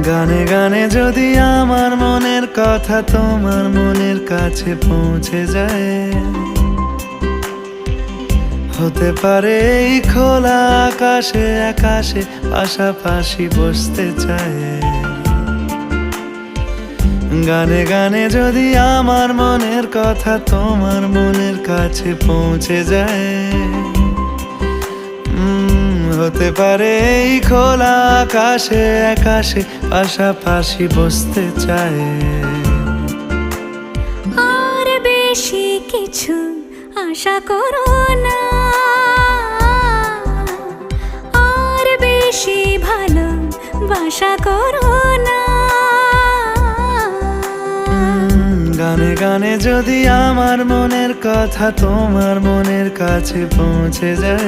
গানে গানে যদি আমার মনের কথা তোমার মনের কাছে পৌঁছে যায়, হতে পারে এই খোলা আকাশে আকাশে পাশাপাশি বসতে চায়। গানে গানে যদি আমার মনের কথা তোমার মনের কাছে পৌঁছে যায়, হতে পারে এই খোলা আকাশে আকাশে পাশাপাশি বসতে চায়। আর বেশি কিছু আশা করো না, আর বেশি ভালোবাসা করো না। গানে গানে যদি আমার মনের কথা তোমার মনের কাছে পৌঁছে যায়,